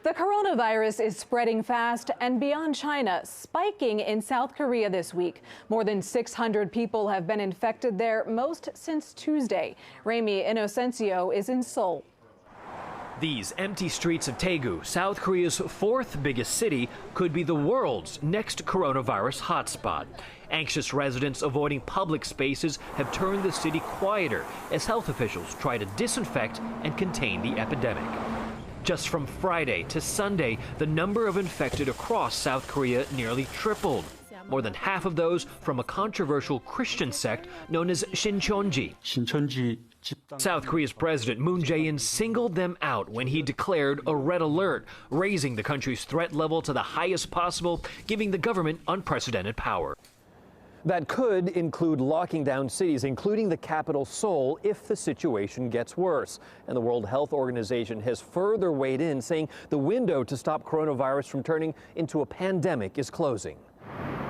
The coronavirus is spreading fast and beyond China, spiking in South Korea this week. More than 600 people have been infected there, most since Tuesday. Remy Inocencio is in Seoul. These empty streets of Daegu, South Korea's fourth biggest city, could be the world's next coronavirus hotspot. Anxious residents avoiding public spaces have turned the city quieter as health officials try to disinfect and contain the epidemic. Just from Friday to Sunday, the number of infected across South Korea nearly tripled. More than half of those from a controversial Christian sect known as Shincheonji. South Korea's President Moon Jae-in singled them out when he declared a red alert, raising the country's threat level to the highest possible, giving the government unprecedented power. That could include locking down cities, including the capital Seoul, if the situation gets worse. And the World Health Organization has further weighed in, saying the window to stop coronavirus from turning into a pandemic is closing.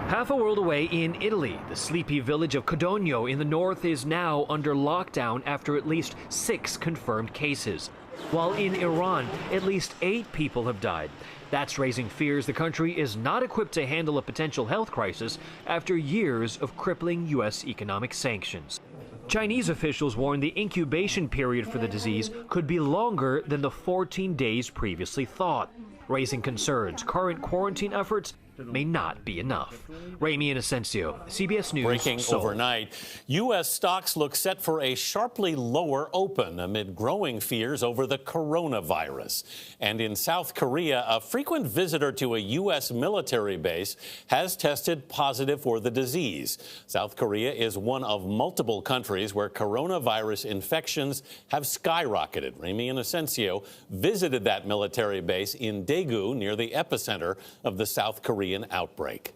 Half a world away in Italy, the sleepy village of Codogno in the north is now under lockdown after at least 6 confirmed cases. While in Iran, at least 8 people have died. That's raising fears the country is not equipped to handle a potential health crisis after years of crippling U.S. economic sanctions. Chinese officials warn the incubation period for the disease could be longer than the 14 days previously thought, raising concerns current quarantine efforts may not be enough. Remy Inocencio, CBS News. Breaking Seoul. overnight, U.S. stocks look set for a sharply lower open amid growing fears over the coronavirus. And in South Korea, a frequent visitor to a U.S. military base has tested positive for the disease. South Korea is one of multiple countries where coronavirus infections have skyrocketed. Remy Inocencio visited that military base in Daegu, near the epicenter of the South Korean outbreak.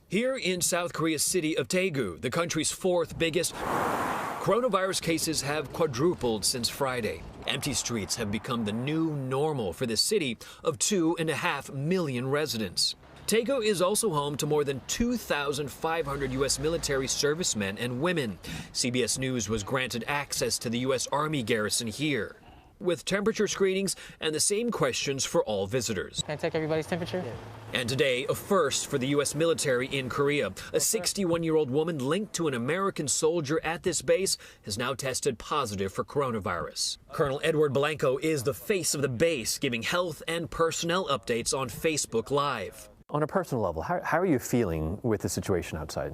Here in South Korea's city of Daegu, the country's fourth biggest, coronavirus cases have quadrupled since Friday. Empty streets have become the new normal for this city of 2.5 million residents. Daegu is also home to more than 2,500 U.S. military servicemen and women. CBS News was granted access to the U.S. Army garrison here, with temperature screenings and the same questions for all visitors. Can I take everybody's temperature? Yeah. And today, a first for the U.S. military in Korea. A 61-year-old woman linked to an American soldier at this base has now tested positive for coronavirus. Colonel Edward Blanco is the face of the base, giving health and personnel updates on Facebook Live. On a personal level, how are you feeling with the situation outside?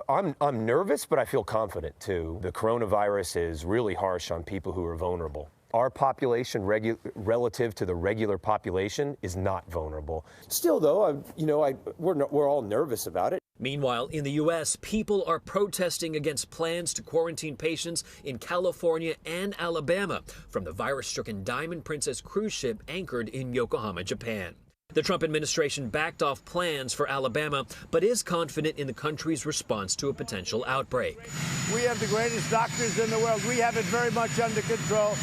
I'm nervous, but I feel confident, too. The coronavirus is really harsh on people who are vulnerable. Our population, relative to the regular population, is not vulnerable. Still, though, we're all nervous about it. Meanwhile, in the U.S., people are protesting against plans to quarantine patients in California and Alabama from the virus-stricken Diamond Princess cruise ship anchored in Yokohama, Japan. The Trump administration backed off plans for Alabama, but is confident in the country's response to a potential outbreak. We have the greatest doctors in the world. We have it very much under control.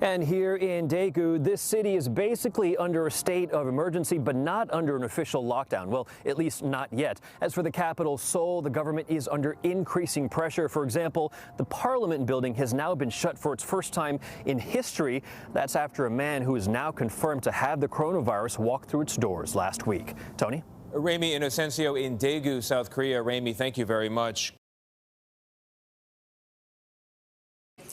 And here in Daegu, this city is basically under a state of emergency, but not under an official lockdown. Well, at least not yet. As for the capital, Seoul, the government is under increasing pressure. For example, the Parliament building has now been shut for its first time in history. That's after a man who is now confirmed to have the coronavirus walk through its doors last week. Tony? Remy Inocencio in Daegu, South Korea. Remy, thank you very much.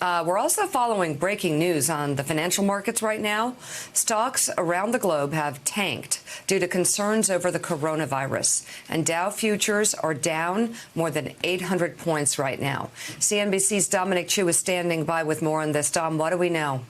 We're also following breaking news on the financial markets right now. Stocks around the globe have tanked due to concerns over the coronavirus. And Dow futures are down more than 800 points right now. CNBC's Dominic Chu is standing by with more on this. Dom, what do we know?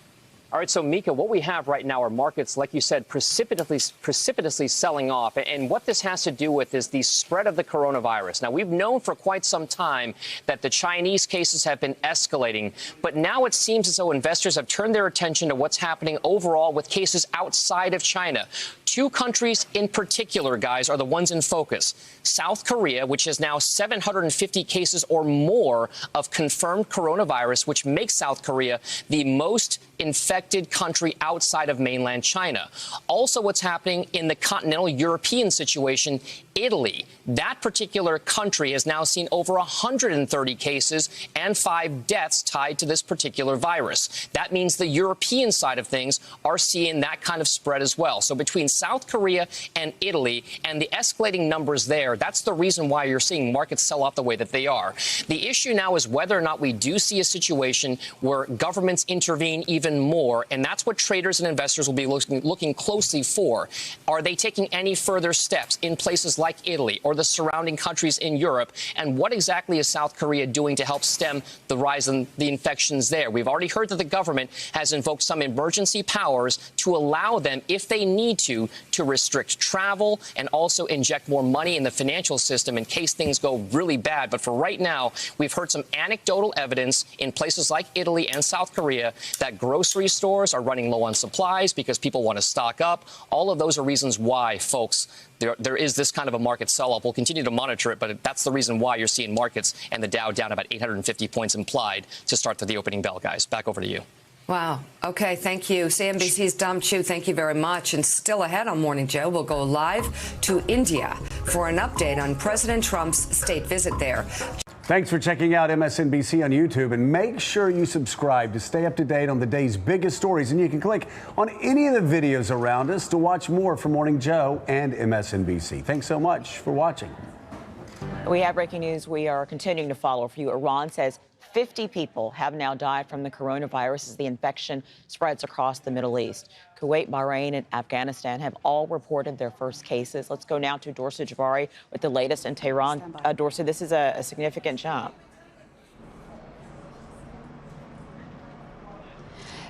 All right, so Mika, what we have right now are markets, like you said, precipitously selling off. And what this has to do with is the spread of the coronavirus. Now, we've known for quite some time that the Chinese cases have been escalating, but now it seems as though investors have turned their attention to what's happening overall with cases outside of China. Two countries in particular, guys, are the ones in focus. South Korea, which has now 750 cases or more of confirmed coronavirus, which makes South Korea the most infected country outside of mainland China. Also, what's happening in the continental European situation, Italy. That particular country has now seen over 130 cases and 5 deaths tied to this particular virus. That means the European side of things are seeing that kind of spread as well. So between South Korea and Italy and the escalating numbers there, that's the reason why you're seeing markets sell off the way that they are. The issue now is whether or not we do see a situation where governments intervene even more, and that's what traders and investors will be looking closely for. Are they taking any further steps in places like Italy or the surrounding countries in Europe? And what exactly is South Korea doing to help stem the rise in the infections there? We've already heard that the government has invoked some emergency powers to allow them, if they need to restrict travel and also inject more money in the financial system in case things go really bad. But for right now, we've heard some anecdotal evidence in places like Italy and South Korea that grocery stores are running low on supplies because people want to stock up. All of those are reasons why, folks, there is this kind of a market sell-off. We'll continue to monitor it, but that's the reason why you're seeing markets and the Dow down about 850 points implied to start the opening bell, guys. Back over to you. Wow. Okay, thank you. CNBC's Dom Chu, thank you very much. And still ahead on Morning Joe, we'll go live to India for an update on President Trump's state visit there. Thanks for checking out MSNBC on YouTube, and make sure you subscribe to stay up to date on the day's biggest stories. And you can click on any of the videos around us to watch more from Morning Joe and MSNBC. Thanks so much for watching. We have breaking news we are continuing to follow for you. Iran says 50 people have now died from the coronavirus as the infection spreads across the Middle East. Kuwait, Bahrain, and Afghanistan have all reported their first cases. Let's go now to Dorsa Javari with the latest in Tehran. Dorsa, this is a significant jump.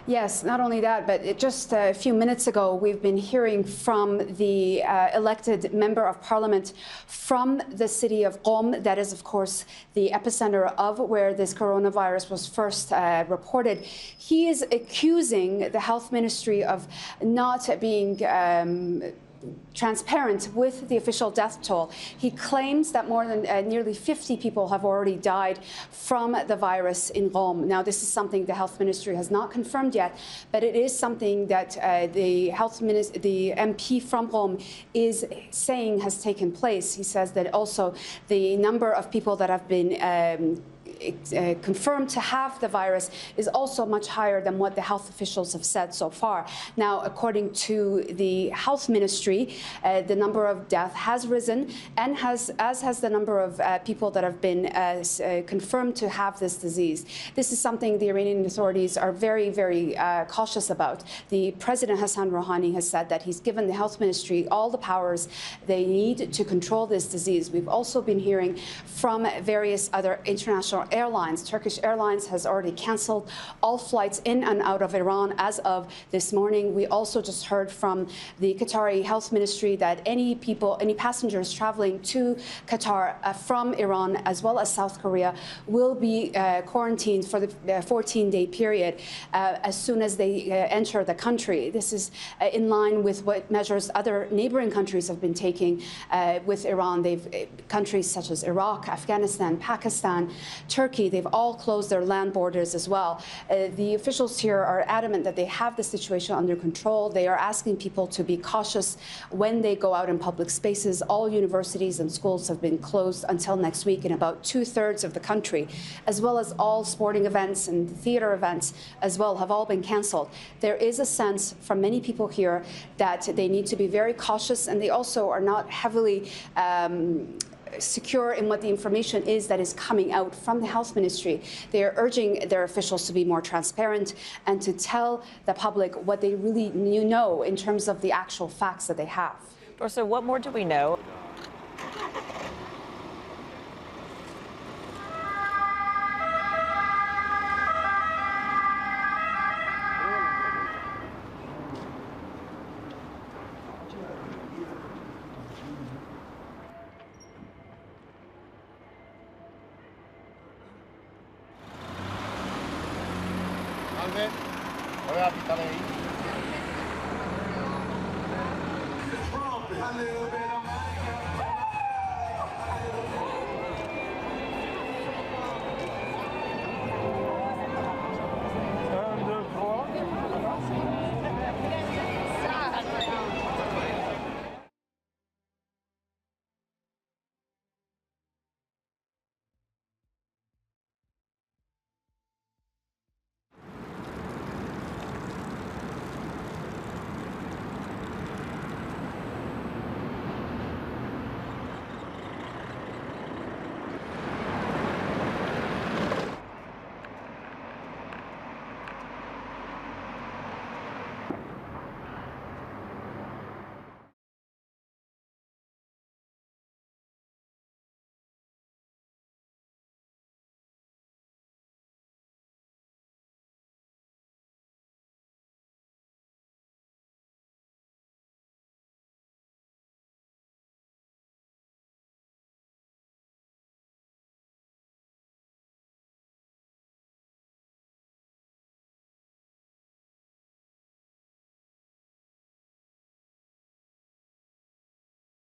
Yes, not only that, but just a few minutes ago, we've been hearing from the elected member of parliament from the city of Qom. That is, of course, the epicenter of where this coronavirus was first reported. He is accusing the health ministry of not being transparent with the official death toll. He claims that more than nearly 50 people have already died from the virus in Qom. Now, this is something the health ministry has not confirmed yet, but it is something that the MP from Qom is saying has taken place. He says that also the number of people that have been confirmed to have the virus is also much higher than what the health officials have said so far. Now, according to the health ministry, the number of deaths has risen, and as has the number of people that have been confirmed to have this disease. This is something the Iranian authorities are very, very cautious about. The President Hassan Rouhani has said that he's given the health ministry all the powers they need to control this disease. We've also been hearing from various other international airlines. Turkish Airlines has already canceled all flights in and out of Iran as of this morning. We also just heard from the Qatari Health Ministry that any passengers traveling to Qatar from Iran as well as South Korea will be quarantined for the 14-day period as soon as they enter the country. This is in line with what measures other neighboring countries have been taking with Iran. Countries such as Iraq, Afghanistan, Pakistan, Turkey, they've all closed their land borders as well. The officials here are adamant that they have the situation under control. They are asking people to be cautious when they go out in public spaces. All universities and schools have been closed until next week in about 2/3 of the country, as well as all sporting events and theater events as well have all been canceled. There is a sense from many people here that they need to be very cautious, and they also are not heavily secure in what the information is that is coming out from the health ministry. They are urging their officials to be more transparent and to tell the public what they really know in terms of the actual facts that they have. So what more do we know? a little bit